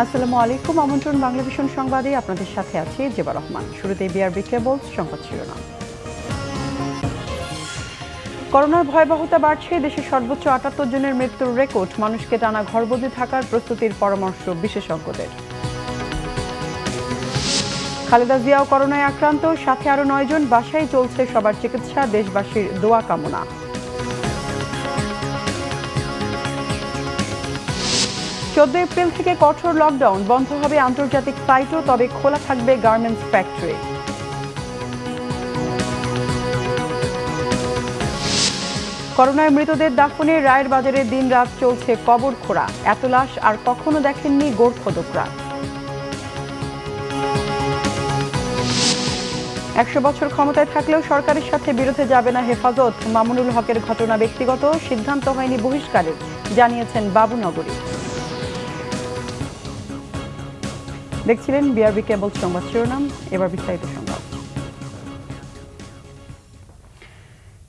আসসালামু আলাইকুম। আমন্ত্রণ বাংলা ভিশন সংবাদে আপনাদের সাথে আছে জেবা রহমান। শুরুতে বিআরবি কেবলস সংবাদ শিরোনাম। করোনার ভয়াবহতা বাড়ছে, দেশে সর্বোচ্চ ৭৮ জনের মৃত্যুর রেকর্ড। মানুষকে টানা ঘরবন্দি থাকার প্রস্তুতির পরামর্শ বিশেষজ্ঞদের। খালেদা জিয়াও করোনায় আক্রান্ত, সাথে আরো ৯ জন। বাসায় চলছে সবার চিকিৎসা, দেশবাসীর দোয়া কামনা। ১৪ এপ্রিল থেকে কঠোর লকডাউন, বন্ধ হবে আন্তর্জাতিক ফ্লাইটও, তবে খোলা থাকবে গার্মেন্টস ফ্যাক্টরি। করোনায় মৃতদের দাফনে রায়ের বাজারে দিন রাত চলছে কবর খোঁড়া। এত লাশ আর কখনো দেখেননি গোরখোদকরা। ১০০ বছর ক্ষমতায় থাকলেও সরকারের সাথে বিরোধে যাবে না হেফাজত। মামুনুল হকের ঘটনা ব্যক্তিগত, সিদ্ধান্ত হয়নি বহিষ্কারের, জানিয়েছেন বাবুনগরী। দেখছিলেন বিআরবি কেবল সংবাদ শিরোনাম, এবার বিস্তারিত সংবাদ।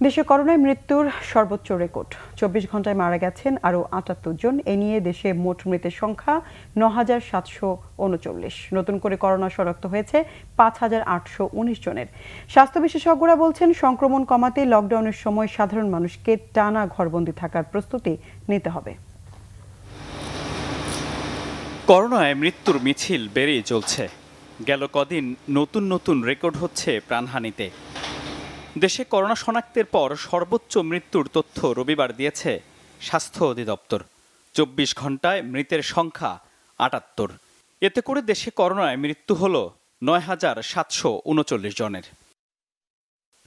দেশে করোনায় মৃত্যুর সর্বোচ্চ রেকর্ড। ২৪ ঘন্টায় মারা গেছেন আরও ৭৮ জন। এ নিয়ে দেশে মোট মৃতের সংখ্যা ৯,৭৩৯। নতুন করে করোনা শনাক্ত হয়েছে ৫,৮১৯ জনের। স্বাস্থ্য বিশেষজ্ঞরা বলছেন, সংক্রমণ কমাতে লকডাউনের সময় সাধারণ মানুষকে টানা ঘরবন্দি থাকার প্রস্তুতি নিতে হবে। করোনায় মৃত্যুর মিছিল বেড়েই চলছে। গেল কদিন নতুন নতুন রেকর্ড হচ্ছে প্রাণহানিতে। দেশে করোনা শনাক্তের পর সর্বোচ্চ মৃত্যুর তথ্য রবিবার দিয়েছে স্বাস্থ্য অধিদপ্তর। ২৪ ঘন্টায় মৃতের সংখ্যা ৭৮। এতে করে দেশে করোনায় মৃত্যু হল ৯,৭৩৯ জনের।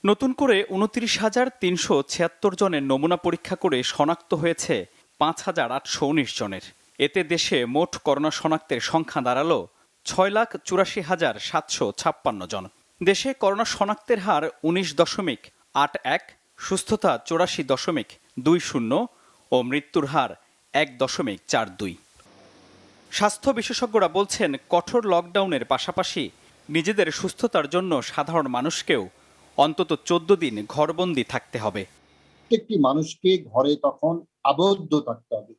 নতুন করে ২৯,৩৭৬ জনের নমুনা পরীক্ষা করে শনাক্ত হয়েছে ৫,৮১৯ জনের। এতে দেশে মোট করোনা শনাক্তের সংখ্যা দাঁড়ালো ৬,৮৪,৭৫৬ জন। দেশে করোনা শনাক্তের হার ১৯.৮১, সুস্থতা ৮৪.২০ ও মৃত্যুর হার ১.৪২। স্বাস্থ্য বিশেষজ্ঞরা বলছেন, কঠোর লকডাউনের পাশাপাশি নিজেদের সুস্থতার জন্য সাধারণ মানুষকেও অন্তত ১৪ দিন ঘরবন্দি থাকতে হবে। প্রত্যেকটি মানুষকে ঘরে তখন আবদ্ধ থাকতে হবে,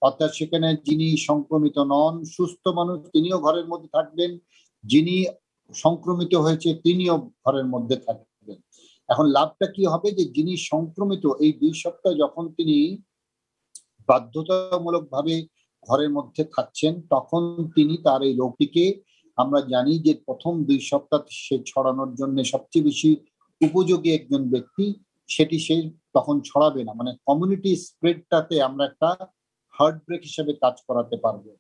অর্থাৎ সেখানে যিনি সংক্রমিত নন, সুস্থ মানুষ, তিনিও ঘরের মধ্যে থাকবেন, যিনি সংক্রমিত হয়েছে তিনিও ঘরের মধ্যে থাকবেন। এখন লাভটা কি হবে, যে যিনি সংক্রমিত এই ২ সপ্তাহ যখন তিনি বাধ্যতামূলকভাবে ঘরের মধ্যে থাকছেন, তখন তিনি তার এই রোগটিকে, আমরা জানি যে প্রথম ২ সপ্তাহ সে ছড়ানোর জন্য সবচেয়ে বেশি উপযোগী একজন ব্যক্তি, সেটি সে তখন ছড়াবে না। মানে কমিউনিটি স্প্রেডটাতে আমরা একটা হার্ট ব্রেক হিসেবে কাজ করাতে পারবো।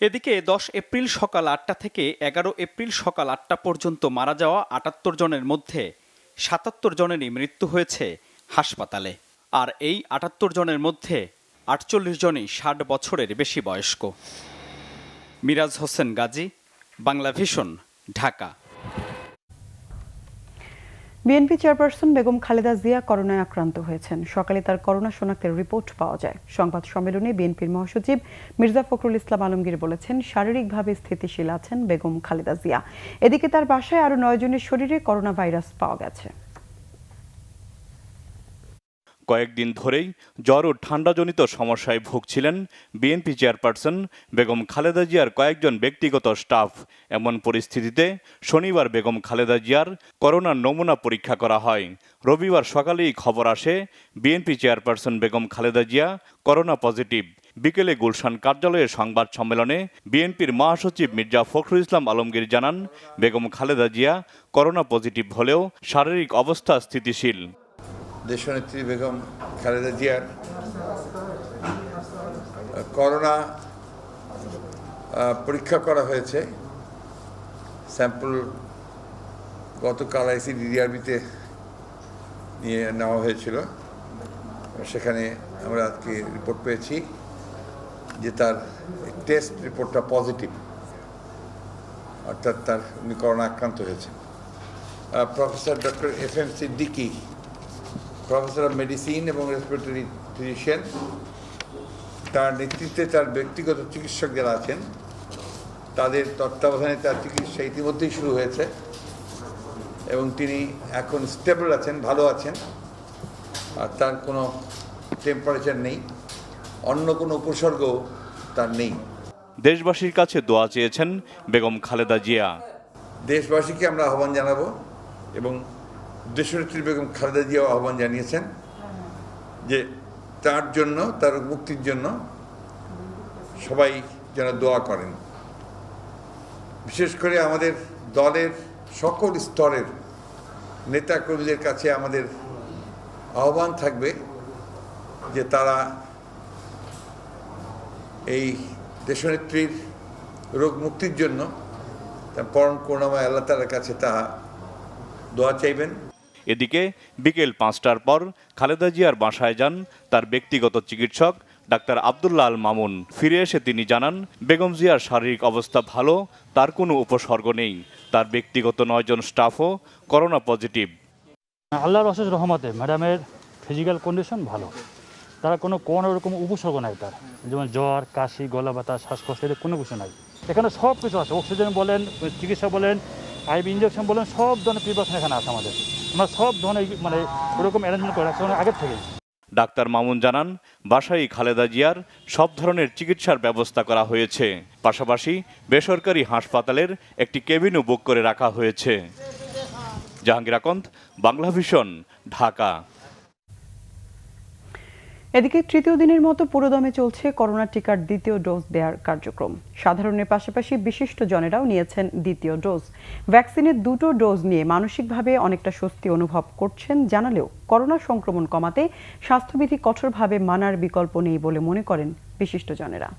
এদিকে ১০ এপ্রিল সকাল ৮টা থেকে ১১ এপ্রিল সকাল ৮টা পর্যন্ত মারা যাওয়া ৭৮ জনের মধ্যে ৭৭ জনেরই মৃত্যু হয়েছে হাসপাতালে। আর এই ৭৮ জনের মধ্যে ৪৮ জনই ৬০ বছরের বেশি বয়স্ক। Miraj Hossain Gazi, Bangla Vision, Dhaka. BNP chairperson Begum Khaleda Zia করোনায় আক্রান্ত হয়েছেন। সকালে তার করোনা শনাক্তের রিপোর্ট পাওয়া যায়। সংবাদ সম্মেলনে বিএনপির মহাসচিব মির্জা ফখরুল ইসলাম আলমগীর বলেছেন, শারীরিকভাবে স্থিতিশীল আছেন বেগম খালেদা জিয়া। এদিকে তার বাসায় আরো ৯ জনের শরীরে করোনা ভাইরাস পাওয়া গেছে। কয়েকদিন ধরেই জ্বর ও ঠান্ডাজনিত সমস্যায় ভুগছিলেন বিএনপি চেয়ারপারসন বেগম খালেদা জিয়ার কয়েকজন ব্যক্তিগত স্টাফ। এমন পরিস্থিতিতে শনিবার বেগম খালেদা জিয়ার করোনার নমুনা পরীক্ষা করা হয়। রবিবার সকালেই খবর আসে BNP chairperson Begum Khaleda Zia corona positive. বিকেলে গুলশান কার্যালয়ে সংবাদ সম্মেলনে বিএনপির মহাসচিব মির্জা ফখরুল ইসলাম আলমগীর জানান, বেগম খালেদা জিয়া করোনা পজিটিভ হলেও শারীরিক অবস্থা স্থিতিশীল। দেশনেত্রী বেগম খালেদা জিয়ার করোনা পরীক্ষা করা হয়েছে। স্যাম্পল গতকাল আইসিডিডিআরবিতে নিয়ে নেওয়া হয়েছিল। সেখানে আমরা আজকে রিপোর্ট পেয়েছি যে তার টেস্ট রিপোর্টটা পজিটিভ, অর্থাৎ উনি করোনা আক্রান্ত হয়েছে। Professor doctor FM Siddiqui, professor of medicine এবং রেসপিরেটরি ফিজিশিয়ান, তার নেতৃত্বে তার ব্যক্তিগত চিকিৎসক যারা আছেন তাদের তত্ত্বাবধানে তার চিকিৎসা ইতিমধ্যেই শুরু হয়েছে এবং তিনি এখন স্টেবল আছেন, ভালো আছেন। আর তার কোনো টেম্পারেচার নেই, অন্য কোনো উপসর্গও তার নেই। দেশবাসীর কাছে দোয়া চেয়েছেন বেগম খালেদা জিয়া। দেশবাসীকে আমরা আহ্বান জানাবো এবং দেশনেত্রী বেগম খালেদা জিয়াও আহ্বান জানিয়েছেন যে তার জন্য, তার মুক্তির জন্য সবাই যেন দোয়া করেন। বিশেষ করে আমাদের দলের সকল স্তরের নেতাকর্মীদের কাছে আমাদের আহ্বান থাকবে যে তারা এই দেশনেত্রীর রোগ মুক্তির জন্য তার পরম করুণাময় আল্লাহ তাআলার কাছে তা দোয়া চাইবেন। এদিকে বিকেল 5টার পর খালেদা জিয়ার বাসায় যান তার ব্যক্তিগত চিকিৎসক ডাক্তার আব্দুল্লাহ আল মামুন। ফিরে এসে তিনি জানান, বেগম জিয়ার শারীরিক অবস্থা ভালো, তার কোনো উপসর্গ নেই। তার ব্যক্তিগত 9 জন স্টাফও করোনা পজিটিভ। আল্লাহর অশেষ রহমতে ম্যাডামের ফিজিক্যাল কন্ডিশন ভালো, তারা কোনো রকম উপসর্গ নাই তার, যেমন জ্বর, কাশি, গলা ব্যথা, শ্বাসকষ্ট, এদের কোনো কিছু নাই। এখানে সব কিছু আছে, অক্সিজেন বলেন, চিকিৎসা বলেন, আইভি ইঞ্জেকশন বলেন, সব ধরনের প্রিপারেশন এখানে আছে আমাদের। আমরা সব ধরনের ওরকম অ্যারেঞ্জমেন্ট করে রাখছি আগের থেকেই। ডাক্তার মামুন জানান, বাসায় খালেদা জিয়ার সব ধরনের চিকিৎসার ব্যবস্থা করা হয়েছে। পাশাপাশি বেসরকারি হাসপাতালের একটি কেবিনও বুক করে রাখা হয়েছে। জাহাঙ্গীর আকন্দ, বাংলাভিশন, ঢাকা। এদিকে তৃতীয় দিনের মতো পুরোদমে চলছে করোনা টিকার দ্বিতীয় ডোজ দেওয়ার কার্যক্রম। সাধারণের পাশাপাশি বিশিষ্ট জনেরাও নিয়েছেন দ্বিতীয় ডোজ। ভ্যাকসিনের দুটো ডোজ নিয়ে মানসিকভাবে অনেকটা স্বস্তি অনুভব করছেন জানালেও করোনা সংক্রমণ কমাতে স্বাস্থ্যবিধি কঠোরভাবে মানার বিকল্প নেই বলে মনে করেন বিশিষ্ট জনেরা।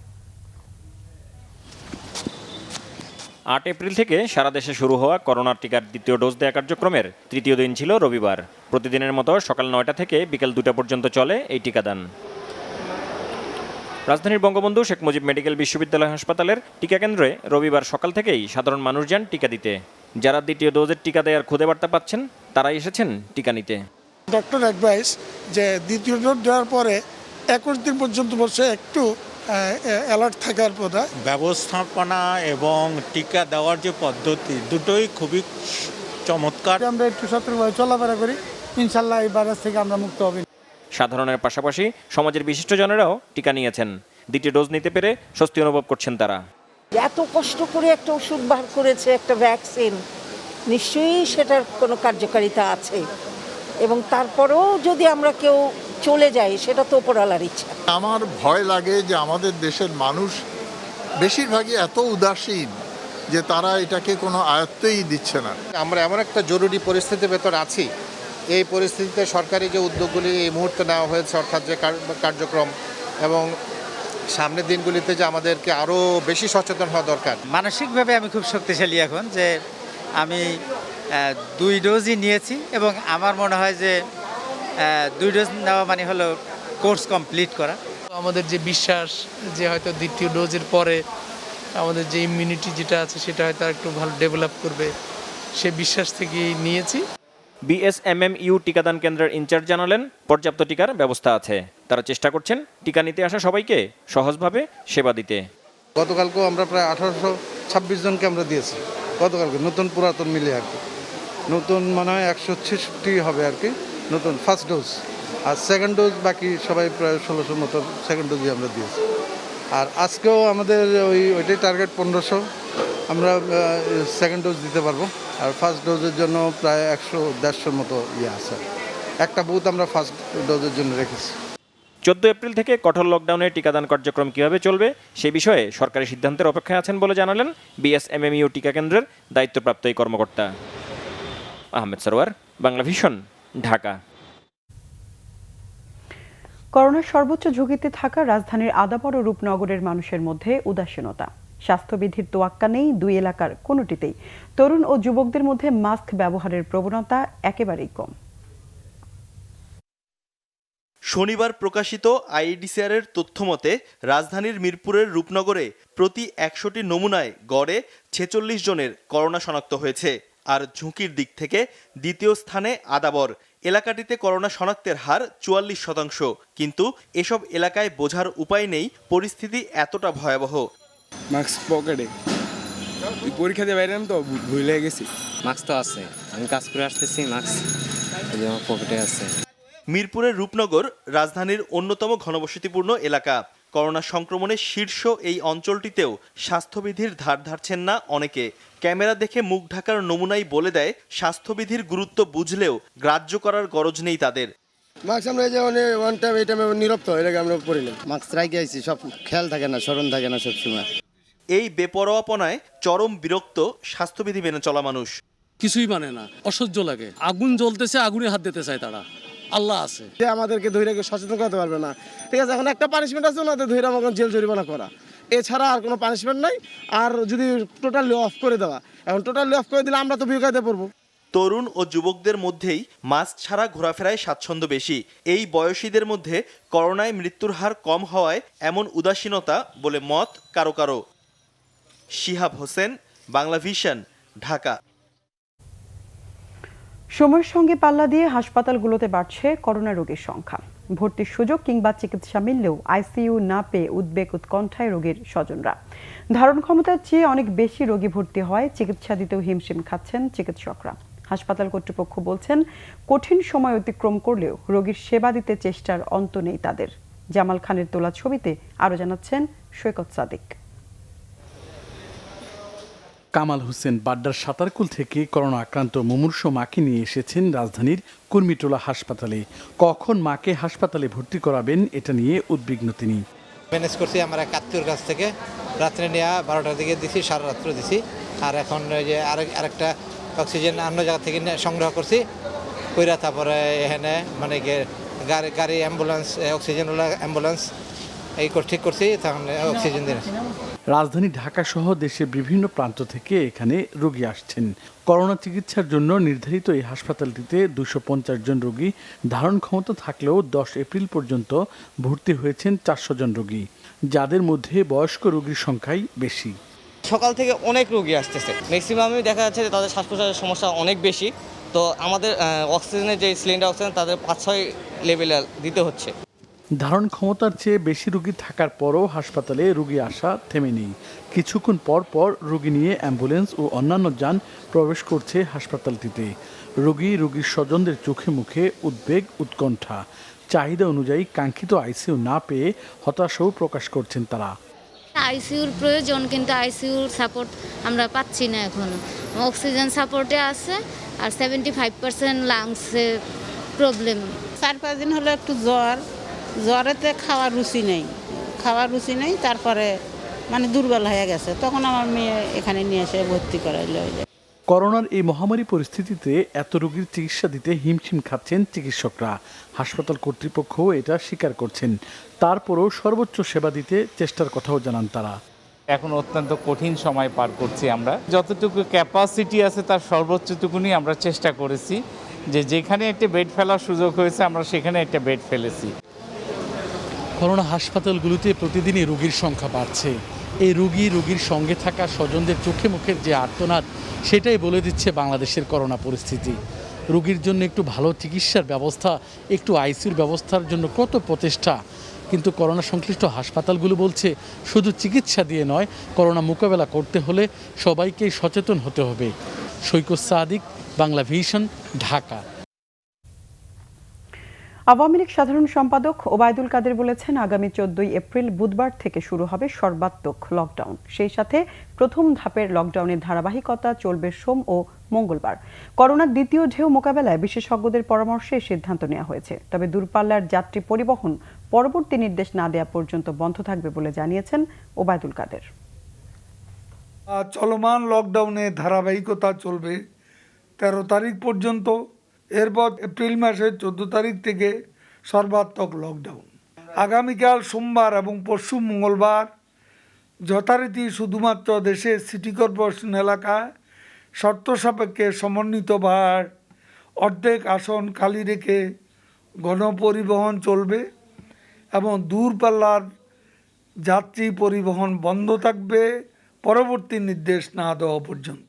8 এপ্রিল থেকে সারা দেশে শুরু হওয়া করোনার টিকার দ্বিতীয় ডোজ দেওয়া কার্যক্রমের তৃতীয় দিন ছিল রবিবার। প্রতিদিনের মতো সকাল 9টা থেকে বিকেল 2টা পর্যন্ত চলে এই টিকাদান। রাজধানীর বঙ্গবন্ধু শেখ মুজিব মেডিকেল বিশ্ববিদ্যালয় হাসপাতালের টিকা কেন্দ্রে রবিবার সকাল থেকেই সাধারণ মানুষ যান টিকা দিতে। যারা দ্বিতীয় ডোজের টিকা দেওয়ার খুদে বার্তা পাচ্ছেন তারাই এসেছেন টিকা নিতে। ডক্টর অ্যাডভাইস যে দ্বিতীয় ডোজ দেওয়ার পরে 21 দিন পর্যন্ত বসে একটু অ্যালার্ট থাকার কথা। ব্যবস্থাপনা এবং টিকা দেওয়ার যে পদ্ধতি দুটোই খুবই চমৎকার। আমরা একটু সতর্কভাবে চলাফেরা করি, ইনশাল্লাহ এই ভাইরাস থেকে আমরা মুক্ত হব। সাধারণের পাশাপাশি সমাজের বিশিষ্টজনেরাও টিকা নিয়েছেন। দ্বিতীয় ডোজ নিতে পেরে স্বস্তি অনুভব করছেন তারা। এত কষ্ট করে একটা ওষুধ বার করেছে, একটা ভ্যাকসিন, নিশ্চয়ই সেটার কোনো কার্যকারিতা আছে, এবং তারপরেও যদি আমরা কেউ চলে যাই সেটা তো উপরওয়ালার ইচ্ছা। আমার ভয় লাগে যে আমাদের দেশের মানুষ বেশিরভাগই এত উদাসীন যে তারা এটাকে কোনো আয়ত্তই দিচ্ছে না। আমরা এমন একটা জরুরি পরিস্থিতির ভেতর আছি, এই পরিস্থিতিতে সরকারি যে উদ্যোগগুলি এই মুহূর্তে নেওয়া হয়েছে, অর্থাৎ যে কার্যক্রম, এবং সামনের দিনগুলিতে যে আমাদেরকে আরও বেশি সচেতন হওয়া দরকার। মানসিকভাবে আমি খুব শক্তিশালী এখন, যে আমি 2 ডোজই নিয়েছি এবং আমার মনে হয় যে 2 ডোজ নেওয়া মানে হলো কোর্স কমপ্লিট করা। আমাদের যে বিশ্বাস যে হয়তো দ্বিতীয় ডোজের পরে আমাদের যে ইমিউনিটি যেটা আছে সেটা হয়তো একটু ভালো ডেভেলপ করবে, সে বিশ্বাস থেকেই নিয়েছি। বিএসএমএমইউ টিকাদান কেন্দ্রের ইনচার্জ জানালেন, পর্যাপ্ত টিকার ব্যবস্থা আছে। তারা চেষ্টা করছেন টিকা নিতে আসা সবাইকে সহজভাবে সেবা দিতে। গতকালকেও আমরা প্রায় 1826 জনকে আমরা দিয়েছি গতকালকে, নতুন পুরাতন মিলে আর কি। নতুন মনে হয় 166 হবে আর কি নতুন ফার্স্ট ডোজ, আর সেকেন্ড ডোজ বাকি সবাই প্রায় 1600 মতো সেকেন্ড ডোজই আমরা দিয়েছি। আর আজকেও আমাদের ওইটাই টার্গেট 1500 আমরা সেকেন্ড ডোজ দিতে পারবো, আর ফার্স্ট ডোজের জন্য প্রায় 100-150 মতো আছে। একটা বুথ আমরা ফার্স্ট ডোজের জন্য রেখেছি। 14 এপ্রিল থেকে কঠোর লকডাউনে টিকাদান কার্যক্রম কিভাবে চলবে সে বিষয়ে সরকারি সিদ্ধান্তের অপেক্ষায় আছেন বলে জানালেন বিএসএমএমইউ টিকা কেন্দ্রের দায়িত্বপ্রাপ্ত এই কর্মকর্তা। আহমেদ সরওয়ার, বাংলাভিশন, ঢাকা। করোনার সর্বোচ্চ ঝুঁকিতে থাকা রাজধানীর আদাবর ও রূপনগরের মানুষের মধ্যে উদাসীনতা। স্বাস্থ্যবিধির তোয়াক্কা নেই দুই এলাকার কোনোটিতেই। তরুণ ও যুবকদের মধ্যে মাস্ক ব্যবহারের প্রবণতা একেবারেই কম। শনিবার প্রকাশিত আইইডিসিআরের তথ্যমতে রাজধানীর মিরপুরের রূপনগরে প্রতি 100টি নমুনায় গড়ে 46 জনের করোনা শনাক্ত হয়েছে। আর ঝুঁকির দিক থেকে দ্বিতীয় স্থানে আদাবর। এলাকাটিতে করোনা শনাক্তের হার 44%। কিন্তু এসব এলাকায় বোঝার উপায় নেই পরিস্থিতি এতটা ভয়াবহ। মাস্ক পকেটে, পরীক্ষা দিয়ে বাইরে তো ভুলে গেছি। মাস্ক তো আছে, আমি কাজ করে আসতেছি, মাস্ক পকেটে আছে। মিরপুরের রূপনগর রাজধানীর অন্যতম ঘনবসতিপূর্ণ এলাকা। করোনা সংক্রমণের শীর্ষ এই অঞ্চলটিতেও স্বাস্থ্যবিধির ধার ধারছেন না অনেকে। ক্যামেরা দেখে মুখ ঢাকার নমুনাই বলে দেয় স্বাস্থ্যবিধির গুরুত্ব বুঝলেও গ্রাহ্য করার গরজ নেই তাদের। মাস্ক আমরা এই যে ওয়ান টাইম এই টাইমে নিরপ্ত এটাকে আমরা পড়ি না, মাস্ক রাখি আইছি, সব খেয়াল থাকে না, স্মরণ থাকে না সবসময়। এই বেপরোয়াপনায় চরম বিরক্ত স্বাস্থ্যবিধি মেনে চলা মানুষ। কিছুই মানে না, অসহ্য লাগে। আগুন জ্বলতেছে, আগুনে হাত দিতে চায় তারা। আল্লাহ আছে যে আমাদেরকে ধৈর্য সচেতন করতে পারবে না, ঠিক আছে। এখন একটা পানিশমেন্ট আছে, ওনাদের ধৈর্য আমাকে জেল জরিমানা করা, এছাড়া আর কোনো পানিশমেন্ট নাই। আর যদি টোটালি অফ করে দেওয়া, এখন টোটালি অফ করে দিলে আমরা তো বিকাইতে পড়বো। তরুণ ও যুবকদের মধ্যেই মাস্ক ছাড়া ঘোরাফেরায় স্বাচ্ছন্দ্য বেশি। এই বয়সীদের মধ্যে করোনায় মৃত্যুর হার কম হওয়ায় এমন উদাসীনতা বলে মত কারো কারো। শিহাব হোসেন, বাংলা ভিশন, ঢাকা। সময়ের সঙ্গে পাল্লা দিয়ে হাসপাতালগুলোতে বাড়ছে করোনা রোগীর সংখ্যা। ভর্তির সুযোগ কিংবা চিকিৎসা মিললেও আইসিইউ না পেয়ে উদ্বেগ উৎকণ্ঠায় রোগীর স্বজনরা। ধারণ ক্ষমতার চেয়ে অনেক বেশি রোগী ভর্তি হয়, চিকিৎসা দিতেও হিমশিম খাচ্ছেন চিকিৎসকরা। হাসপাতাল কর্তৃপক্ষ বলছেন, কঠিন সময় অতিক্রম করলেও রোগীর সেবা দিতে চেষ্টার অন্ত নেই তাদের। জামাল খানের তোলা ছবিতে আরো জানাচ্ছেন সৈকত সাদিক। কামাল হোসেন বাড্ডার সাঁতারকুল থেকে করোনা আক্রান্ত মুমূর্ষু মাকে নিয়ে এসেছেন রাজধানীর কুর্মিটোলা হাসপাতালে। কখন মাকে হাসপাতালে ভর্তি করাবেন এটা নিয়ে উদ্বিগ্ন তিনি। ম্যানেজ করছি আমার এক আত্মীয়র কাছ থেকে, রাত্রে নিয়ে 12টার দিকে দিছি, সারা রাত্র দিছি। আর এখন যে আরেকটা অক্সিজেন অন্য জায়গা থেকে সংগ্রহ করছি, কইরা তারপরে এখানে মানে গাড়ি অ্যাম্বুলেন্স, অক্সিজেনওয়ালা অ্যাম্বুলেন্স এই ঠিক করছি, তখন অক্সিজেন দিন। রাজধানী ঢাকা সহ দেশের বিভিন্ন প্রান্ত থেকে এখানে রোগী আসছেন। করোনা চিকিৎসার জন্য নির্ধারিত এই হাসপাতালটিতে 250 জন রোগী ধারণ ক্ষমতা থাকলেও 10 এপ্রিল পর্যন্ত ভর্তি হয়েছেন 400 জন রোগী, যাদের মধ্যে বয়স্ক রোগীর সংখ্যাই বেশি। সকাল থেকে অনেক রোগী আসতেছে, ম্যাক্সিমামই দেখা যাচ্ছে যে তাদের শ্বাস প্রশ্বাসের সমস্যা অনেক বেশি। তো আমাদের অক্সিজেনের যে সিলিন্ডার অক্সিজেন তাদের 5-6 লেভেলে দিতে হচ্ছে। ধারণ ক্ষমতার চেয়ে বেশি রোগী থাকার পরও হাসপাতালে রোগী আসা থেমে নেই। কিছুক্ষণ পর পর রোগী নিয়ে অ্যাম্বুলেন্স ও অন্যান্য যান প্রবেশ করছে হাসপাতালটিতে। রোগীর স্বজনদের চোখে মুখে উদ্বেগ উৎকণ্ঠা। চাহিদা অনুযায়ী কাঙ্ক্ষিত আইসিইউ না পেয়ে হতাশাও প্রকাশ করছেন তারা। আইসিইউর প্রয়োজন, কিন্তু আইসিইউর সাপোর্ট আমরা পাচ্ছি না এখনো। অক্সিজেন সাপোর্টে আছে আর 75% লাংসের প্রবলেম। 4-5 দিন হলো একটু জ্বরেতে খাওয়ার রুচি নেই, তারপরে মানে দুর্বল হয়ে গেছে, তখন আমার মেয়ে এখানে নিয়ে এসে ভর্তি করাইলো। করোনার এই মহামারী পরিস্থিতিতে এত রোগীর চিকিৎসা দিতে হিমশিম খাচ্ছেন চিকিৎসকরা। হাসপাতাল কর্তৃপক্ষও এটা স্বীকার করছেন। তারপরও সর্বোচ্চ সেবা দিতে চেষ্টার কথাও জানান তারা। এখন অত্যন্ত কঠিন সময় পার করছি আমরা। যতটুকু ক্যাপাসিটি আছে তার সর্বোচ্চটুকুনি আমরা চেষ্টা করেছি, যেখানে একটা বেড ফেলার সুযোগ হয়েছে আমরা সেখানে একটা বেড ফেলেছি। করোনা হাসপাতালগুলোতে প্রতিদিনই রোগীর সংখ্যা বাড়ছে। এই রোগীর সঙ্গে থাকা স্বজনদের চোখে মুখের যে আর্তনাদ, সেটাই বলে দিচ্ছে বাংলাদেশের করোনা পরিস্থিতি। রোগীর জন্য একটু ভালো চিকিৎসার ব্যবস্থা, একটু আইসিইউর ব্যবস্থার জন্য কত প্রচেষ্টা, কিন্তু করোনা সংশ্লিষ্ট হাসপাতালগুলো বলছে শুধু চিকিৎসা দিয়ে নয়, করোনা মোকাবেলা করতে হলে সবাইকেই সচেতন হতে হবে। সৈকত সাদিক, বাংলা ভিশন, ঢাকা। আওয়ামী লীগ সাধারণ সম্পাদক ওবায়দুল কাদের বলেছেন, আগামী 14 এপ্রিল বুধবার থেকে শুরু হবে সর্বাত্মক লকডাউন। সেই সাথে প্রথম ধাপের লকডাউনের ধারাবাহিকতা চলবে সোম ও মঙ্গলবার। করোনার দ্বিতীয় ঢেউ মোকাবেলায় বিশেষজ্ঞদের পরামর্শে সিদ্ধান্ত নেওয়া হয়েছে। তবে দূরপাল্লার যাত্রী পরিবহন পরবর্তী নির্দেশ না দেওয়া পর্যন্ত বন্ধ থাকবে বলে জানিয়েছেন ওবায়দুল কাদের। চলমান লকডাউনে ধারাবাহিকতা চলবে 13 তারিখ পর্যন্ত। এরপর এপ্রিল মাসের 14 তারিখ থেকে সর্বাত্মক লকডাউন। আগামীকাল সোমবার এবং পরশু মঙ্গলবার যথারীতি শুধুমাত্র দেশের সিটি কর্পোরেশন এলাকায় শর্ত সাপেক্ষে সমন্বিত ভার অর্ধেক আসন খালি রেখে গণপরিবহন চলবে এবং দূরপাল্লার যাত্রী পরিবহন বন্ধ থাকবে পরবর্তী নির্দেশ না দেওয়া পর্যন্ত।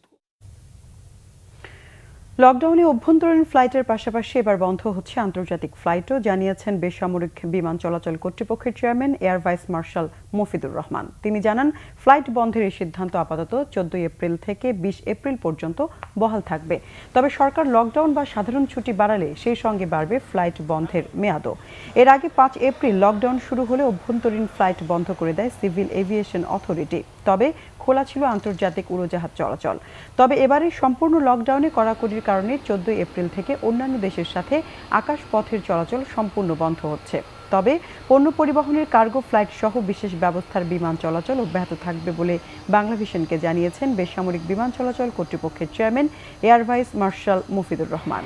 লকডাউনে অভ্যন্তরীণ ফ্লাইটের পাশাপাশি এবার বন্ধ হচ্ছে আন্তর্জাতিক ফ্লাইটও, জানিয়েছেন বেসামরিক বিমান চলাচল কর্তৃপক্ষের chairman air vice marshal Mofidur Rahman. তিনি জানান, ফ্লাইট বন্ধের এই সিদ্ধান্ত আপাতত 14 এপ্রিল থেকে 20 এপ্রিল পর্যন্ত বহাল থাকবে। তবে সরকার লকডাউন বা সাধারণ ছুটি বাড়ালে সেই সঙ্গে বাড়বে ফ্লাইট বন্ধের মেয়াদও। এর আগে 5 এপ্রিল লকডাউন শুরু হলে অভ্যন্তরীণ ফ্লাইট বন্ধ করে দেয় সিভিল এভিয়েশন অথরিটি। তবে খোলা ছিল আন্তর্জাতিক উড়োজাহাজ চলাচল। তবে এবারে সম্পূর্ণ লকডাউনে কড়াকড়ির কারণে 14 এপ্রিল থেকে অন্যান্য দেশের সাথে আকাশ পথের চলাচল সম্পূর্ণ বন্ধ হচ্ছে। তবে পণ্য পরিবহনের কার্গো ফ্লাইট সহ বিশেষ ব্যবস্থার বিমান চলাচল অব্যাহত থাকবে বলে বাংলাভিশনকে জানিয়েছেন বেসামরিক বিমান চলাচল কর্তৃপক্ষের chairman air vice marshal Mofidur Rahman.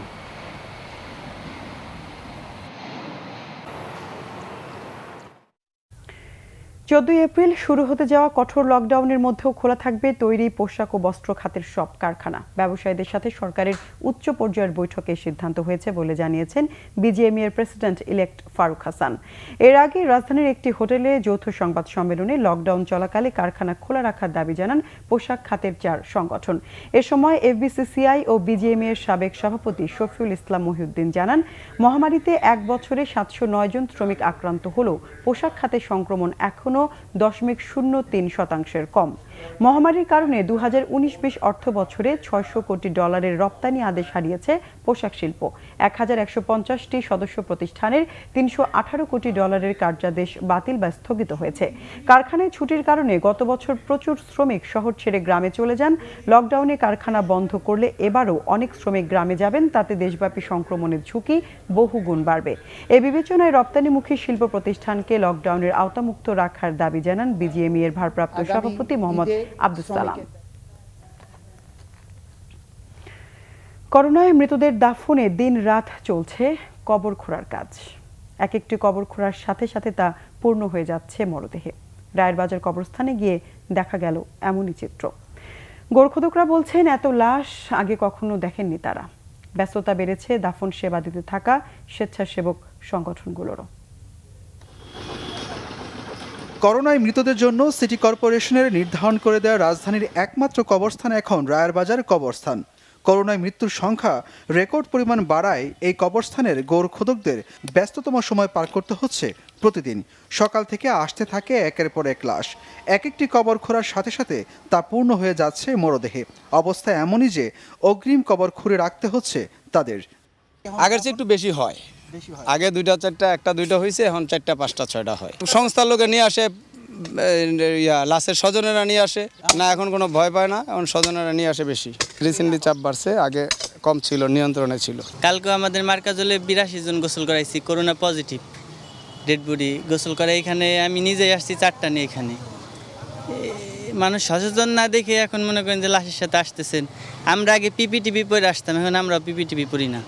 14 April শুরু হতে যাওয়া কঠোর লকডাউনের মধ্যেও খোলা থাকবে তৈরি, পোশাক ও বস্ত্র খাতের সব কারখানা। ব্যবসায়ীদের সাথে সরকারের উচ্চ পর্যায়ের বৈঠকে সিদ্ধান্ত হয়েছে বলে জানিয়েছেন বিজিএমইএর প্রেসিডেন্ট ইলেক্ট ফারুক হাসান। এর আগে রাজধানীর একটি হোটেলে যৌথ সংবাদ সম্মেলনে লকডাউন চলাকালে কারখানা খোলা রাখার দাবি জানান পোশাক খাতের 4 সংগঠন। এ সময় এফবিসিসিআই ও বিজিএমইএর সাবেক সভাপতি শফিউল ইসলাম মহিউদ্দিন জানান, মহামারীতে 1 বছরে 709 জন শ্রমিক আক্রান্ত হলেও পোশাক খাতে সংক্রমণ এখনও 0.03% কম। মহামারীর কারণে 2019-20 অর্থ বছরে $600 কোটি রপ্তানি আদেশ হারিয়েছে পোশাক শিল্প। 1150টি সদস্য প্রতিষ্ঠানের $318 কোটি কার্যাদেশ বাতিল বা স্থগিত হয়েছে। কারখানায় ছুটির কারণে গত বছর প্রচুর শ্রমিক শহর ছেড়ে গ্রামে চলে যান। লকডাউনে কারখানা বন্ধ করলে এবারও অনেক শ্রমিক গ্রামে যাবেন, তাতে দেশব্যাপী সংক্রমণের ঝুঁকি বহুগুণ বাড়বে। এই বিবেচনায় রপ্তানিমুখী শিল্প প্রতিষ্ঠানকে লকডাউনের আওতামুক্ত রাখার দাবি জানান বিজিএমইএর ভারপ্রাপ্ত সভাপতি মোহাম্মদ আব্দুস সালাম। করোনায় মৃতদের দাফনে দিন রাত চলছে কবর খোঁড়ার কাজ। এক একটি কবর খোঁড়ার সাথে সাথে তা পূর্ণ হয়ে যাচ্ছে মরদেহে। রায়ের বাজার কবরস্থানে গিয়ে দেখা গেল এমনই চিত্র। গোরখোদকরা বলছেন, এত লাশ আগে কখনো দেখেননি তারা। ব্যস্ততা বেড়েছে দাফন সেবা দিতে থাকা স্বেচ্ছাসেবক সংগঠনগুলোরও। করোনায় মৃতদের জন্য সিটি কর্পোরেশনের নির্ধারণ করে দেওয়া রাজধানীর একমাত্র কবরস্থান এখন রায়েরবাজার কবরস্থান। করোনায় মৃত্যুর সংখ্যা রেকর্ড পরিমাণ বাড়ায় এই কবরস্থানের গোরখোদকদের ব্যস্ততম সময় পার করতে হচ্ছে প্রতিদিন। সকাল থেকে আসতে থাকে একের পর এক লাশ। এক একটি কবর খোঁড়ার সাথে সাথে তা পূর্ণ হয়ে যাচ্ছে মরদেহে। অবস্থা এমনই যে অগ্রিম কবর খুঁড়ে রাখতে হচ্ছে তাদের। আগের চেয়ে একটু বেশি হয়। আগে 2টা 4টা 1টা 2টা হয়েছে, এখন 4টা 5টা 6টা হয়। সংস্থার লোকে নিয়ে আসে, লাশের স্বজনেরা নিয়ে আসে না, এখন কোনো ভয় পায় না, এখন স্বজনেরা নিয়ে আসে বেশি। রিসেন্টলি চাপ বাড়ছে, আগে কম ছিল, নিয়ন্ত্রণে ছিল। কালকে আমাদের মার্কাজলে 82 জন গোসল করাইছি, করোনা পজিটিভ ডেড বডি গোসল করে। এখানে আমি নিজেই আসছি 4টা নিয়ে। এখানে মানুষ সচেতন না দেখে এখন মনে করেন যে লাশের সাথে আসতেছেন। আমরা আগে পিপিটিভি পরে আসতাম, এখন আমরা পিপিটিভি পরি না।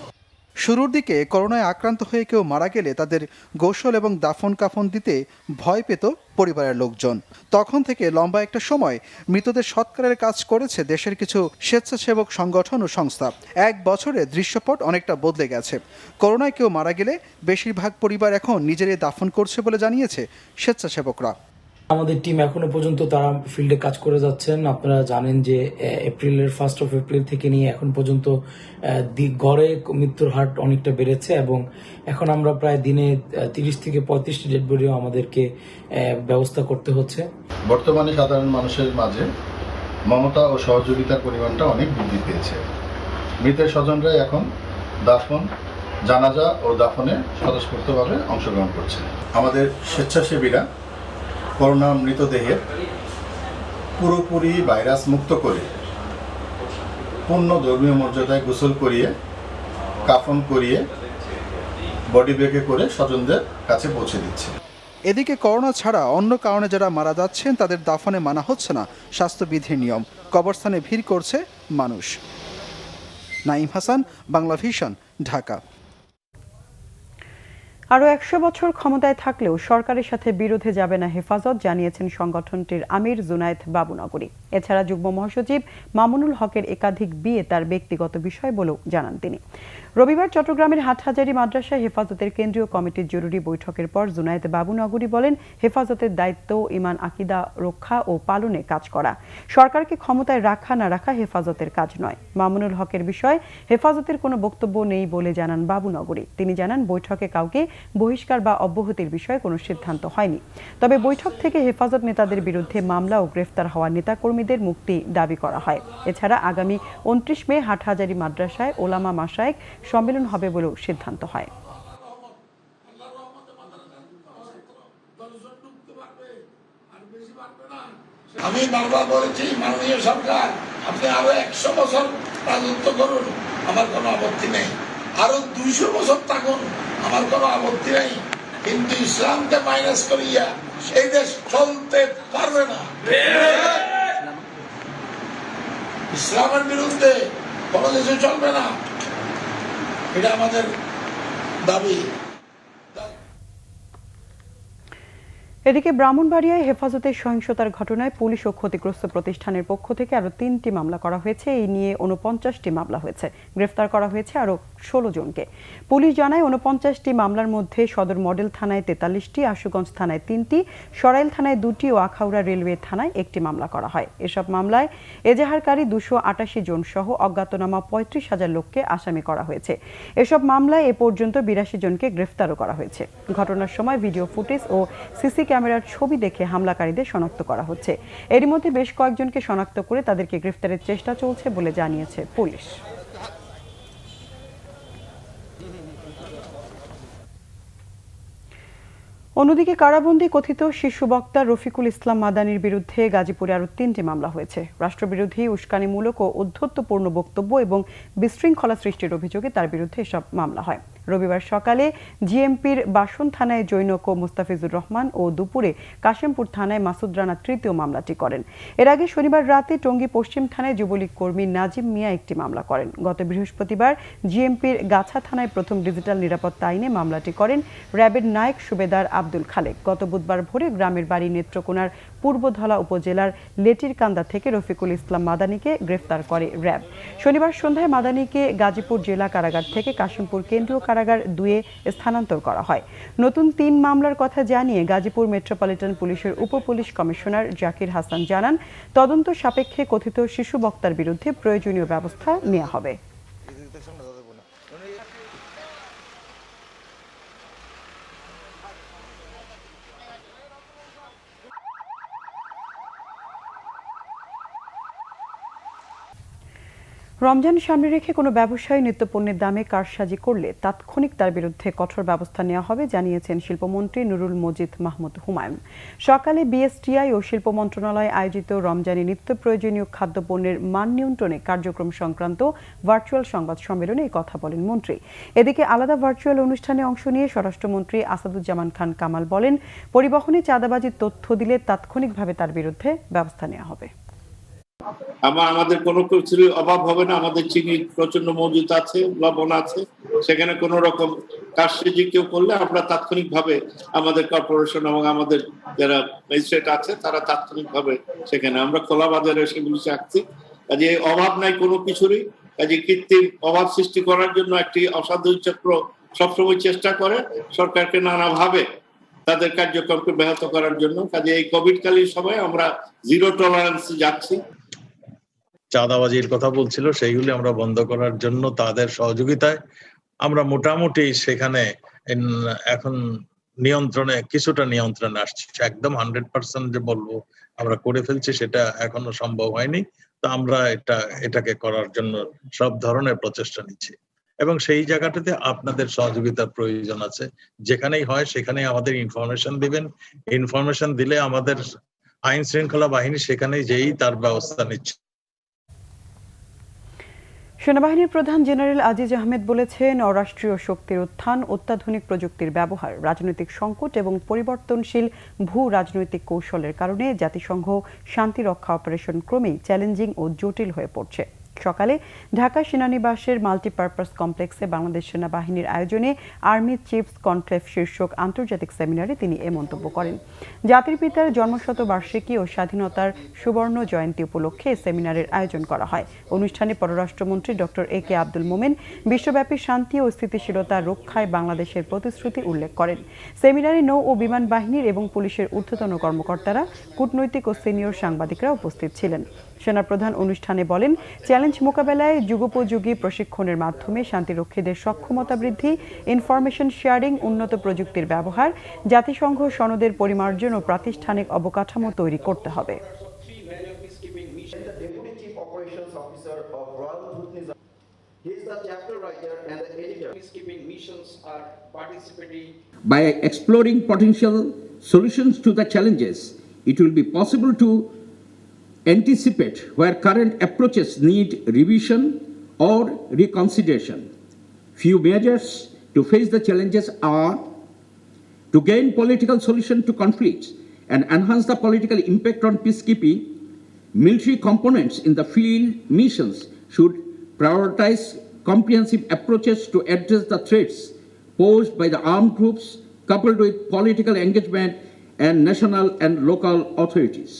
শুরুর দিকে করোনায় আক্রান্ত হয়ে কেউ মারা গেলে তাদের গোসল এবং দাফন কাফন দিতে ভয় পেত পরিবারের লোকজন। তখন থেকে লম্বা একটা সময় মৃতদের সৎকারের কাজ করেছে দেশের কিছু স্বেচ্ছাসেবক সংগঠন ও সংস্থা। 1 বছরে দৃশ্যপট অনেকটা বদলে গেছে। করোনায় কেউ মারা গেলে বেশিরভাগ পরিবার এখন নিজেরাই দাফন করছে বলে জানিয়েছে স্বেচ্ছাসেবকরা। আমাদের টিম এখনো পর্যন্ত তারা ফিল্ডে কাজ করে যাচ্ছেন। আপনারা জানেন যে এপ্রিলের 1 এপ্রিল থেকে নিয়ে এখন পর্যন্ত গড়ে মৃত্যুর হার অনেকটা বেড়েছে এবং এখন আমরা প্রায় দিনে 30 থেকে 35টি ডেড বডিও আমাদেরকে ব্যবস্থা করতে হচ্ছে। বর্তমানে সাধারণ মানুষের মাঝে মমতা ও সহযোগিতার পরিমাণটা অনেক বৃদ্ধি পেয়েছে। মৃতের স্বজনরা এখন দাফন, জানাজা ও দাফনে স্বতঃস্ফূর্তভাবে অংশগ্রহণ করছে। আমাদের স্বেচ্ছাসেবীরা করোনা মৃতদেহের পুরোপুরি ভাইরাস মুক্ত করে পূর্ণ ধর্মীয় মর্যাদায় গোসল করিয়ে, কাফন করিয়ে, বডি ব্যাগে করে স্বজনদের কাছে পৌঁছে দিচ্ছে। এদিকে করোনা ছাড়া অন্য কারণে যারা মারা যাচ্ছেন তাদের দাফনে মানা হচ্ছে না স্বাস্থ্যবিধির নিয়ম। কবরস্থানে ভিড় করছে মানুষ। নাঈম হাসান, বাংলাভিশন, ঢাকা। আরও 100 বছর ক্ষমতায় থাকলেও সরকারের সাথে বিরোধে যাবে না হেফাজত, জানিয়েছেন সংগঠনটির আমির জুনায়েদ বাবুনগরী। এছাড়া যুগ্ম মহাসচিব মামুনুল হকের একাধিক বিয়ে তার ব্যক্তিগত বিষয় বলেও জানান তিনি। রবিবার চট্টগ্রামের হাটহাজারী মাদ্রাসায় হেফাজতের কেন্দ্রীয় কমিটির জরুরি বৈঠকের পর জুনায়েদ বাবুনগরী বলেন, হেফাজতের দায়িত্ব ঈমান আকিদা রক্ষা ও পালনে কাজ করা। সরকারকে ক্ষমতায় রাখা না রাখা হেফাজতের কাজ নয়। মামুনুল হকের বিষয়ে হেফাজতের কোনো বক্তব্য নেই বলে জানান বাবুনগরী। তিনি জানান, বৈঠকে কাউকে বহিষ্কার বা অব্যাহতির বিষয়ে কোনো সিদ্ধান্ত হয়নি। তবে বৈঠক থেকে হেফাজত নেতাদের বিরুদ্ধে মামলা ও গ্রেফতার হওয়া নেতাকর্মীদের মুক্তি দাবি করা হয়। এছাড়া আগামী 29 মে হাটহাজারী মাদ্রাসায় ওলামা মাশায়েখ সম্মেলন হবে বলেও সিদ্ধান্ত হয়। আমি বারবার বলেছি, মাননীয় সরকার আপনি আরো 100 বছর রাজত্ব করুন, আমার কোনো আপত্তি নেই। আরো 200 বছর থাকুন, আমার কোনো আপত্তি নেই। কিন্তু ইসলামকে মাইনাস করিয়া এই দেশ চলতে পারবে না। ইসলামের বিরুদ্ধে কোনো দেশে চলবে না, এটা আমাদের দাবি। এদিকে ব্রাহ্মণবাড়িয়ায় হেফাজতের সহিংসতার ঘটনায় পুলিশ ও ক্ষতিগ্রস্ত প্রতিষ্ঠানের পক্ষ থেকে আরও 3টি মামলা করা হয়েছে। এই নিয়ে 49টি মামলা হয়েছে। গ্রেফতার করা হয়েছে আরও 16 জনকে। পুলিশ জানায়, 49টি মামলার মধ্যে সদর মডেল থানায় 43টি, আশুগঞ্জ থানায় 3টি, সরাইল থানায় 2টি ও আখাউড়া রেলওয়ে থানায় 1টি মামলা করা হয়। এসব মামলায় এজাহারকারী 288 জন সহ অজ্ঞাতনামা 35,000 লোককে আসামি করা হয়েছে। এসব মামলায় এ পর্যন্ত 82 জনকে গ্রেফতারও করা হয়েছে। ঘটনার সময় ভিডিও ফুটেজ ও সিসি ক্যামেরার ছবি দেখে হামলাকারীদের শনাক্ত করা হচ্ছে। এরই মধ্যে বেশ কয়েকজনকে শনাক্ত করে তাদেরকে গ্রেফতারের চেষ্টা চলছে বলে জানিয়েছে পুলিশ। অন্যদিকে কারাবন্দী কথিত শিশু বক্তা রফিকুল ইসলাম মাদানির বিরুদ্ধে গাজীপুরে আরও 3টি মামলা হয়েছে। রাষ্ট্রবিরোধী, উস্কানিমূলক ও উদ্ধত্যপূর্ণ বক্তব্য এবং বিশৃঙ্খলা সৃষ্টির অভিযোগে তার বিরুদ্ধে এসব মামলা হয়। রবিবার সকালে জিএমপির বাসন থানায় জৈনক ও মুস্তাফিজুর রহমান ও দুপুরে কাশিমপুর থানায় মাসুদ রানা তৃতীয় মামলাটি করেন। এর আগে শনিবার রাতে টঙ্গী পশ্চিম থানায় যুবলীগ কর্মী নাজিম মিয়া একটি মামলা করেন। গত বৃহস্পতিবার জিএমপির গাছা থানায় প্রথম ডিজিটাল নিরাপত্তা আইনে মামলাটি করেন র্যাবের নায়েক সুবেদার আব্দুল খালেক। গত বুধবার ভোরে গ্রামের বাড়ি নেত্রকোনার পূর্বধলা উপজেলার লেটিরকান্দা থেকে রফিকুল ইসলাম মাদানিকে গ্রেফতার করে র্যাব। শনিবার সন্ধ্যায় মাদানিকে গাজীপুর জেলা কারাগার থেকে কাশিমপুর কেন্দ্রীয় কারাগার 2-এ স্থানান্তর করা হয়। নতুন 3 মামলার কথা জানিয়ে গাজীপুর মেট্রোপলিটন পুলিশের উপপুলিশ কমিশনার জাকির হাসান জানান, তদন্ত সাপেক্ষে কথিত শিশু বক্তার বিরুদ্ধে প্রয়োজনীয় ব্যবস্থা নেওয়া হবে। রমজান সামনে রেখে কোনো ব্যবসায়ী নিত্যপণ্যের দামে কারসাজি করলে তাৎক্ষণিক তার বিরুদ্ধে কঠোর ব্যবস্থা নেওয়া হবে, জানিয়েছেন শিল্পমন্ত্রী নুরুল মজিদ মাহমুদ হুমায়ুন। সকালে বিএসটিআই ও শিল্প মন্ত্রণালয় আয়োজিত রমজানে নিত্য প্রয়োজনীয় খাদ্যপণ্যের মান নিয়ন্ত্রণে কার্যক্রম সংক্রান্ত ভার্চুয়াল সংবাদ সম্মেলনে এই কথা বলেন মন্ত্রী। এদিকে আলাদা ভার্চুয়াল অনুষ্ঠানে অংশ নিয়ে স্বরাষ্ট্রমন্ত্রী আসাদুজ্জামান খান কামাল বলেন, পরিবহনে চাঁদাবাজির তথ্য দিলে তাৎক্ষণিকভাবে তার বিরুদ্ধে ব্যবস্থা নেওয়া হবে। আমাদের কোনো কিছুর অভাব হবে না। আমাদের চিনি প্রচন্ড মজুদ আছে, লবণ আছে, সেখানে কোনো রকম কারসাজি কেউ করলে আমরা তাৎক্ষণিকভাবে আমাদের কর্পোরেশন এবং আমাদের যারা ম্যাজিস্ট্রেট আছে তারা তাৎক্ষণিকভাবে সেখানে আমরা খোলা বাজারে সেগুলি রাখছি। কাজে অভাব নাই কোনো কিছুরই। কাজে কৃত্রিম অভাব সৃষ্টি করার জন্য একটি অসাধু চক্র সবসময় চেষ্টা করে সরকারকে নানাভাবে তাদের কার্যক্রমকে ব্যাহত করার জন্য। কাজে এই কোভিডকালীন সময়ে আমরা জিরো টলারেন্স যাচ্ছি। চাঁদাবাজির কথা বলছিল, সেইগুলি আমরা বন্ধ করার জন্য তাদের সহযোগিতায় আমরা মোটামুটি সেখানে এখন কিছুটা নিয়ন্ত্রণে আসছে। একদম 100% যে বলবো আমরা করে ফেলছি সেটা এখনো সম্ভব হয়নি। তো আমরা এটাকে করার জন্য সব ধরনের প্রচেষ্টা নিচ্ছি এবং সেই জায়গাটাতে আপনাদের সহযোগিতার প্রয়োজন আছে। যেখানেই হয় সেখানেই আমাদের ইনফরমেশন দিবেন। ইনফরমেশন দিলে আমাদের আইন শৃঙ্খলা বাহিনী সেখানেই যেই তার ব্যবস্থা নিচ্ছে। সেনাবাহিনীর প্রধান জেনারেল আজিজ আহমেদ বলেছেন, অরাষ্ট্রীয় শক্তির উত্থান, অত্যাধুনিক প্রযুক্তির ব্যবহার, রাজনৈতিক সংকট এবং পরিবর্তনশীল ভূ রাজনৈতিক কৌশলের কারণে জাতিসংঘ শান্তিরক্ষা অপারেশন ক্রমেই চ্যালেঞ্জিং ও জটিল হয়ে পড়ছে। সকালে ঢাকা সেনানিবাসের মাল্টিপারপাস কমপ্লেক্সে বাংলাদেশ সেনাবাহিনীর আয়োজনে আর্মি চিফস কনক্লেভ শীর্ষক আন্তর্জাতিক সেমিনারে তিনি এ মন্তব্য করেন। জাতির পিতার জন্মশতবার্ষিকী ও স্বাধীনতার সুবর্ণ জয়ন্তী উপলক্ষে সেমিনারের আয়োজন করা হয়। অনুষ্ঠানে পররাষ্ট্রমন্ত্রী ডক্টর এ.কে. আব্দুল মোমেন বিশ্বব্যাপী শান্তি ও স্থিতিশীলতা রক্ষায় বাংলাদেশের প্রতিশ্রুতি উল্লেখ করেন। সেমিনারে নৌ ও বিমান বাহিনীর এবং পুলিশের ঊর্ধ্বতন কর্মকর্তারা, কূটনৈতিক ও সিনিয়র সাংবাদিকরা উপস্থিত ছিলেন। সেনাপ্রধান অনুষ্ঠানে বলেন, চ্যালেঞ্জ মোকাবেলায় যুগোপযোগী প্রশিক্ষণের মাধ্যমে শান্তিরক্ষীদের সক্ষমতা বৃদ্ধি, ইনফরমেশন শেয়ারিং, উন্নত প্রযুক্তির ব্যবহার, জাতিসংঘ সনদের পরিমার্জন ও প্রাতিষ্ঠানিক অবকাঠামো তৈরি করতে হবে। By exploring potential solutions to the challenges, it will be possible to anticipate where current approaches need revision or reconsideration. Few measures to face the challenges are to gain political solution to conflicts and enhance the political impact on peacekeeping. Military components in the field missions should prioritize comprehensive approaches to address the threats posed by the armed groups, coupled with political engagement and national and local authorities.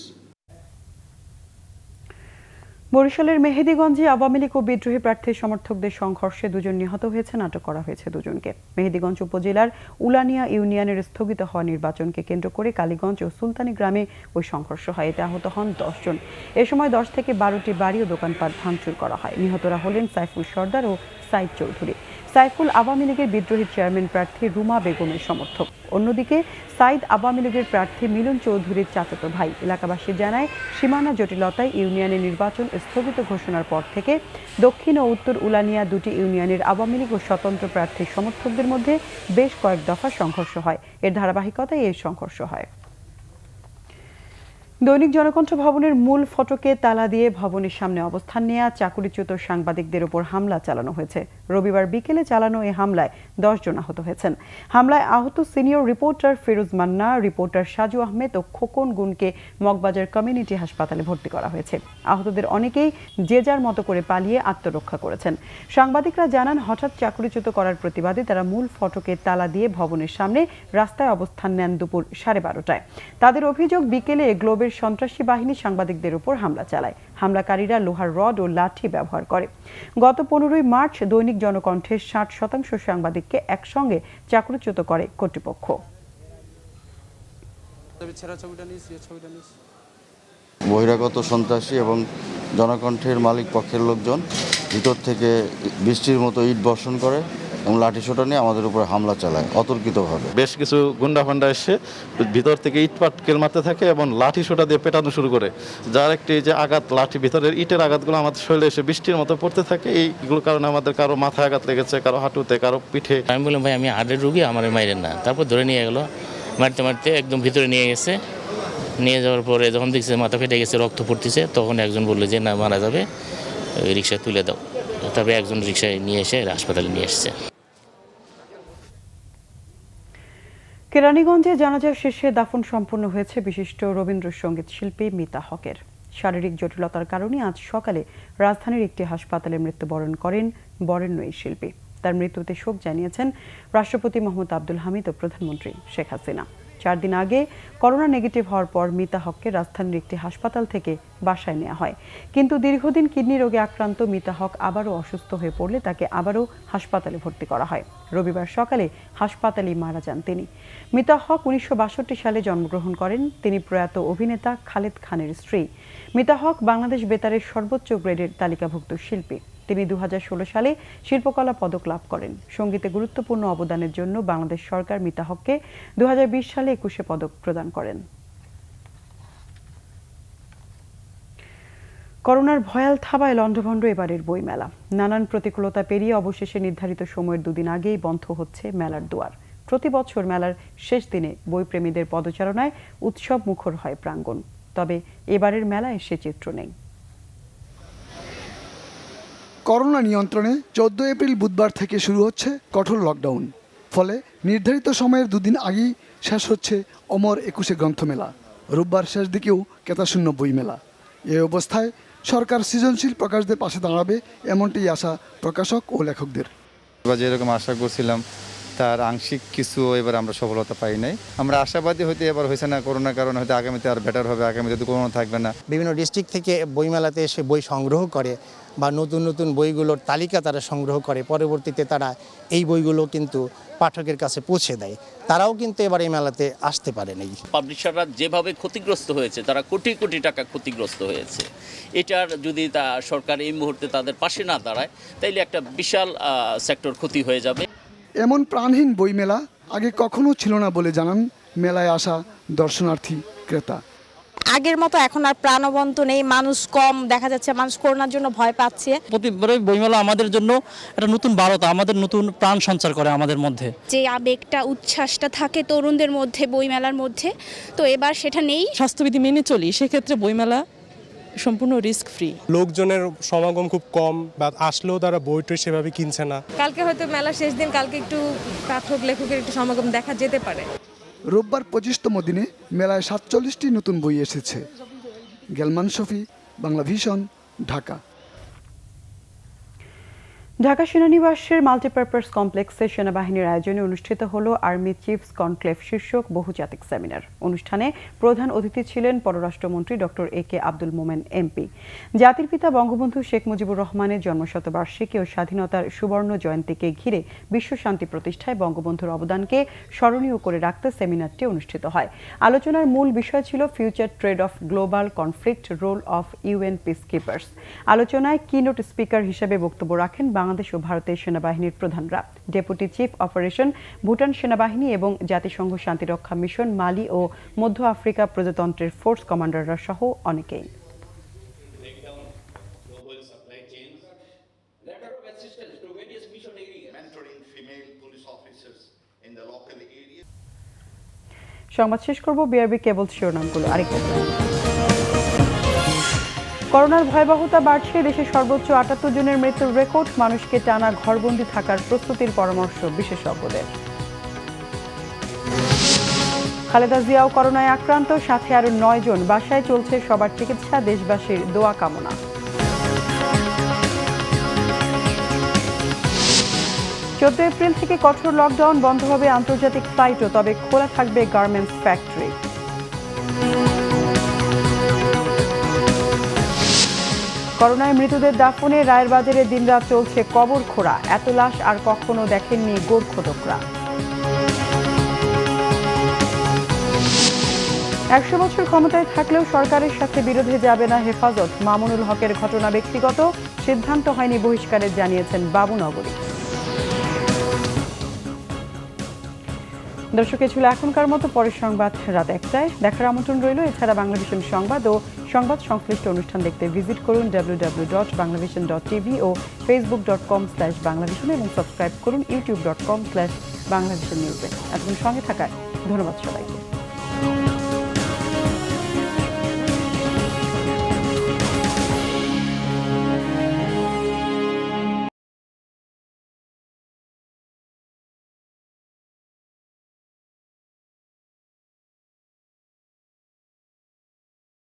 বরিশালের মেহেদীগঞ্জে আওয়ামী লীগ ও বিদ্রোহী প্রার্থীর সমর্থকদের সংঘর্ষে দুজন নিহত হয়েছেন, আটক করা হয়েছে দুজনকে। মেহেদীগঞ্জ উপজেলার উলানিয়া ইউনিয়নের স্থগিত হওয়া নির্বাচনকে কেন্দ্র করে কালীগঞ্জ ও সুলতানি গ্রামে ওই সংঘর্ষ হয়। এতে আহত হন 10 জন। এ সময় 10 থেকে 12টি বাড়ি ও দোকানপাট ভাঙচুর করা হয়। নিহতরা হলেন সাইফুল সর্দার ও সাইদ চৌধুরী। সাইফুল আওয়ামী লীগের বিদ্রোহী চেয়ারম্যান প্রার্থী রুমা বেগমের সমর্থক। অন্যদিকে সাইদ আওয়ামী লীগের প্রার্থী মিলন চৌধুরীর চাচাতো ভাই। এলাকাবাসী জানায়, সীমানা জটিলতায় ইউনিয়নের নির্বাচন স্থগিত ঘোষণার পর থেকে দক্ষিণ ও উত্তর উলানিয়া দুটি ইউনিয়নের আওয়ামী লীগ ও স্বতন্ত্র প্রার্থীর সমর্থকদের মধ্যে বেশ কয়েক দফা সংঘর্ষ হয়। এর ধারাবাহিকতায় এই সংঘর্ষ হয়। দৈনিক জনকণ্ঠ ভবনের মূল ফটকে তালা দিয়ে ভবনের সামনে অবস্থান নেওয়া চাকুরিচ্যুত সাংবাদিকদের উপর হামলা চালানো হয়েছে। রবিবার বিকেলে চালানো এই হামলায় 10 জন আহত হয়েছেন। হামলায় আহত senior reporter Firoz Manna, reporter Saju Ahmed ও খোকন গুনকে মগবাজার কমিউনিটি হাসপাতালে ভর্তি করা হয়েছে। আহতদের অনেকেই যে যার মতো করে পালিয়ে আত্মরক্ষা করেছেন। সাংবাদিকরা জানান, হঠাৎ চাকুরিচ্যুত করার প্রতিবাদে তারা মূল ফটকে তালা দিয়ে ভবনের সামনে রাস্তায় অবস্থান নেন দুপুর 12:30টায়। তাদের অভিযোগ, বিকেলে গ্লোবের সন্ত্রাসী বাহিনী সাংবাদিকদের উপর হামলা চালায়। হামলাকারীরা লোহার রড ও লাঠি ব্যবহার করে। গত 15 মার্চ দৈনিক জনকণ্ঠের 60% সাংবাদিককে একসঙ্গে চাকরিচ্যুত করে কর্তৃপক্ষ। বহিরাগত সন্ত্রাসী এবং জনকণ্ঠের মালিক পক্ষের লোকজন ভিতর থেকে বৃষ্টির মতো ইট বর্ষণ করে এবং লাঠিসোঁটা নিয়ে আমাদের উপর হামলা চালায় অতর্কিতভাবে। বেশ কিছু গুন্ডা ফান্ডা এসে ভিতর থেকে ইট পাটকেল মারতে থাকে এবং লাঠিসোঁটা দিয়ে পেটানো শুরু করে, যার একটি যে আঘাত, লাঠি ভিতরের ইটের আঘাতগুলো আমাদের শরীরে এসে বৃষ্টির মতো পড়তে থাকে। এইগুলোর কারণে আমাদের কারো মাথায় আঘাত লেগেছে, কারো হাঁটুতে, কারো পিঠে। আমি বললাম, ভাই আমি হার্টের রুগী, আমার মাইরেন না। তারপর ধরে নিয়ে গেলো, মারতে মারতে একদম ভিতরে নিয়ে গেছে। নিয়ে যাওয়ার পরে যখন দেখছে মাথা ফেটে গেছে, রক্ত পড়তেছে, তখন একজন বললো যে না, মারা যাবে, রিক্সায় তুলে দাও। তবে একজন রিক্সায় নিয়ে এসে হাসপাতালে নিয়ে এসছে। কেরানীগঞ্জে জানাজা শেষে দাফন সম্পন্ন হয়েছে বিশিষ্ট রবীন্দ্রসঙ্গীত শিল্পী মিতা হকের। শারীরিক জটিলতার কারণে আজ সকালে রাজধানীর একটি হাসপাতালে মৃত্যুবরণ করেন বরেণ্য এই শিল্পী। তার মৃত্যুতে শোক জানিয়েছেন রাষ্ট্রপতি মোহাম্মদ আব্দুল হামিদ ও প্রধানমন্ত্রী শেখ হাসিনা। 4 দিন আগে করোনা নেগেটিভ হওয়ার পর মিতা হককে রাজধানীর একটি হাসপাতাল থেকে বাসায় নেওয়া হয়। কিন্তু দীর্ঘদিন কিডনি রোগে আক্রান্ত মিতা হক আবারও অসুস্থ হয়ে পড়লে তাকে আবারও হাসপাতালে ভর্তি করা হয়। রবিবার সকালে হাসপাতালেই মারা যান তিনি। মিতা হক 1962 সালে জন্মগ্রহণ করেন। তিনি প্রয়াত অভিনেতা খালেদ খানের স্ত্রী। মিতা হক বাংলাদেশ বেতারের সর্বোচ্চ গ্রেডের তালিকাভুক্ত শিল্পী। তিনি 2016 সালে শিল্পকলা পদক লাভ করেন। সঙ্গীতে গুরুত্বপূর্ণ অবদানের জন্য বাংলাদেশ সরকার মিতা হককে 2020 সালে 21 পদক প্রদান করেন। করোনার ভয়াল থাবায় লণ্ডভণ্ড এবারের বইমেলা। নানান প্রতিকূলতা পেরিয়ে অবশেষে নির্ধারিত সময়ের 2 দিন আগেই বন্ধ হচ্ছে মেলার দুয়ার। প্রতি বছর মেলার শেষ দিনে বইপ্রেমীদের পদচারণায় উৎসব মুখর হয় প্রাঙ্গণ। তবে এবারের মেলায় সে চিত্র নেই। করোনা নিয়ন্ত্রণে 14 এপ্রিল বুধবার থেকে শুরু হচ্ছে কঠোর লকডাউন। ফলে নির্ধারিত সময়ের 2 দিন আগেই শেষ হচ্ছে অমর 21 গ্রন্থমেলা। রোববার শেষ দিকেও ক্রেতাশূন্য বইমেলা। এই অবস্থায় সরকার সৃজনশীল প্রকাশদের পাশে দাঁড়াবে এমনটাই আশা প্রকাশক ও লেখকদের। যেরকম আশা করছিলাম তার আংশিক কিছু এবার আমরা সফলতা পাই নাই। আমরা আশাবাদী হইতে এবার হয়েছে না করোনার কারণে, হয়তো আগামীতে আর বেটার হবে, আগামীতে করোনা থাকবে না। বিভিন্ন ডিস্ট্রিক্ট থেকে বইমেলাতে এসে বই সংগ্রহ করে বা নতুন নতুন বইগুলোর তালিকা তারা সংগ্রহ করে, পরবর্তীতে তারা এই বইগুলো কিন্তু পাঠকের কাছে পৌঁছে দেয়। তারাও কিন্তু এবার এই মেলাতে আসতে পারেনি। পাবলিশাররা যেভাবে ক্ষতিগ্রস্ত হয়েছে, তারা কোটি কোটি টাকা ক্ষতিগ্রস্ত হয়েছে, এটার যদি সরকার এই মুহূর্তে তাদের পাশে না দাঁড়ায় তাইলে একটা বিশাল সেক্টর ক্ষতি হয়ে যাবে। এমন প্রাণহীন বইমেলা আগে কখনো ছিল না বলে জানান মেলায় আসা দর্শনার্থী ক্রেতা। আগের মতো এখন আর প্রাণবন্ত নেই, মানুষ কম দেখা যাচ্ছে, মানুষ করোনার জন্য ভয় পাচ্ছে। প্রতিবারই বইমেলা আমাদের জন্য একটা নতুন বারতা, আমাদের নতুন প্রাণ সঞ্চার করে আমাদের মধ্যে। যে আবেগটা উচ্ছ্বাসটা থাকে তরুণদের মধ্যে বইমেলার মধ্যে, তো এবার সেটা নেই। স্বাস্থ্যবিধি মেনে চলি, সেক্ষেত্রে বইমেলা সম্পূর্ণ রিস্ক ফ্রি। লোকজনের সমাগম খুব কম, বা আসলেও তারা বইটা সেভাবে কিনছে না। কালকে হয়তো মেলা শেষ দিন, কালকে একটু পাঠক লেখকের একটু সমাগম দেখা যেতে পারে। রোববার 25তম দিনে মেলায় 47টি নতুন বই এসেছে। গেলমান শফি, বাংলা ভিশন, ঢাকা। ঢাকা সেনানিবাসের মাল্টিপারপাস কমপ্লেক্সে সেনাবাহিনীর আয়োজনে অনুষ্ঠিত হলো আর্মি চিফস কনক্লেভ শীর্ষক বহুজাতিক সেমিনার। অনুষ্ঠানে প্রধান অতিথি ছিলেন পররাষ্ট্রমন্ত্রী doctor AK Abdul Momen MP। জাতির পিতা বঙ্গবন্ধু শেখ মুজিবুর রহমানের জন্মশতবার্ষিকী ও স্বাধীনতার সুবর্ণ জয়ন্তীকে ঘিরে বিশ্ব শান্তি প্রতিষ্ঠায় বঙ্গবন্ধুর অবদানকে স্মরণীয় করে রাখতে সেমিনারটি অনুষ্ঠিত হয়। আলোচনার মূল বিষয় ছিল future trade of global conflict, role of UN peacekeepers. আলোচনায় কিনোট স্পিকার হিসেবে বক্তব্য রাখেন বাংলাদেশ ও ভারতের সেনাবাহিনীর প্রধানরা, ডেপুটি চিফ অপারেশন ভুটান সেনাবাহিনী এবং জাতিসংঘ শান্তিরক্ষা মিশন মালি ও মধ্য আফ্রিকা প্রজাতন্ত্রের ফোর্স কমান্ডাররা সহ অনেকেই। সংবাদ শেষ করব বিআরবি কেবল শিরোনামগুলো আরেকবার। করোনার ভয়াবহতা বাড়ছে, দেশে সর্বোচ্চ 78 জনের মৃত্যুর রেকর্ড। মানুষকে টানা ঘরবন্দি থাকার প্রস্তুতির পরামর্শ বিশেষজ্ঞদের। খালেদা জিয়াও করোনায় আক্রান্ত, সাথে আরো 9 জন। বাসায় চলছে সবার চিকিৎসা, দেশবাসীর দোয়া কামনা। 14 এপ্রিল থেকে কঠোর লকডাউন, বন্ধ হবে আন্তর্জাতিক ফ্লাইটও, তবে খোলা থাকবে গার্মেন্টস ফ্যাক্টরি। করোনায় মৃতদের দাফনে রায়ের বাজারে দিনরাত চলছে কবর খোঁড়া। এত লাশ আর কখনো দেখেননি গোরখোদকরা। 100 বছর ক্ষমতায় থাকলেও সরকারের সাথে বিরোধে যাবে না হেফাজত। মামুনুল হকের ঘটনা ব্যক্তিগত, সিদ্ধান্ত হয়নি বহিষ্কারের, জানিয়েছেন বাবুনগরী। দর্শক, ছিল এখনকার মতো। পরের সংবাদ রাত 1টায় দেখার আমন্ত্রণ রইল। এছাড়া বাংলাভিশন সংবাদ ও সংবাদ সংশ্লিষ্ট অনুষ্ঠান দেখতে ভিজিট করুন www.banglavision.tv ও facebook.com/banglavision এবং সাবস্ক্রাইব করুন youtube.com/banglavision নিউজে। এতক্ষণ সঙ্গে থাকায় ধন্যবাদ সবাইকে।